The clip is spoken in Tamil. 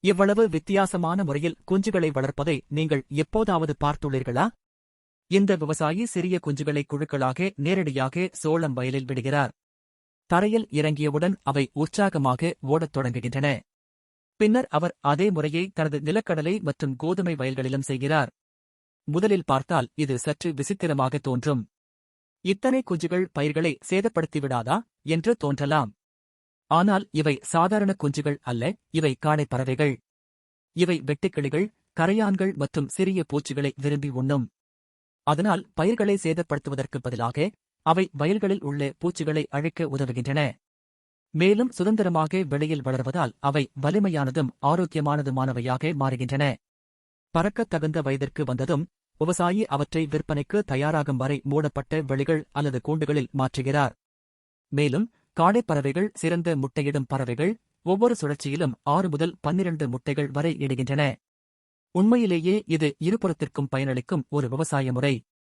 இவ்வளவு வித்தியாசமான முறையில் குஞ்சுகளை வளர்ப்பதை நீங்கள் எப்போதாவது பார்த்துள்ளீர்களா? இந்த விவசாயி சிறிய குஞ்சுகளை குழுக்களாக நேரடியாக சோளம் வயலில் விடுகிறார். தரையில் இறங்கியவுடன் அவை உற்சாகமாக ஓடத் தொடங்குகின்றன. பின்னர் அவர் அதே முறையை தனது நிலக்கடலை மற்றும் கோதுமை வயல்களிலும் செய்கிறார். முதலில் பார்த்தால் இது சற்று விசித்திரமாக தோன்றும். இத்தனை குஞ்சுகள் பயிர்களை சேதப்படுத்திவிடாதா என்று தோன்றலாம். ஆனால் இவை சாதாரண குஞ்சுகள் அல்ல, இவை காடைப் பறவைகள். இவை வெட்டுக்கிளிகள், கரையான்கள் மற்றும் சிறிய பூச்சிகளை விரும்பி உண்ணும். அதனால் பயிர்களை சேதப்படுத்துவதற்குப் பதிலாக அவை வயல்களில் உள்ள பூச்சிகளை அழிக்க உதவுகின்றன. மேலும் சுதந்திரமாக வெளியில் வளர்வதால் அவை வலிமையானதும் ஆரோக்கியமானதுமானவையாக மாறுகின்றன. பறக்கத் தகுந்த வயதிற்கு வந்ததும் விவசாயி அவற்றை விற்பனைக்கு தயாராகும் வரை மூடப்பட்ட வெளிகள் அல்லது கூண்டுகளில் மாற்றுகிறார். மேலும் காடைப் பறவைகள் சிறந்த முட்டையிடும் பறவைகள், ஒவ்வொரு சுழற்சியிலும் 6 முதல் 12 முட்டைகள் வரை இடுகின்றன. உண்மையிலேயே இது இருபுறத்திற்கும் பயனளிக்கும் ஒரு விவசாய முறை.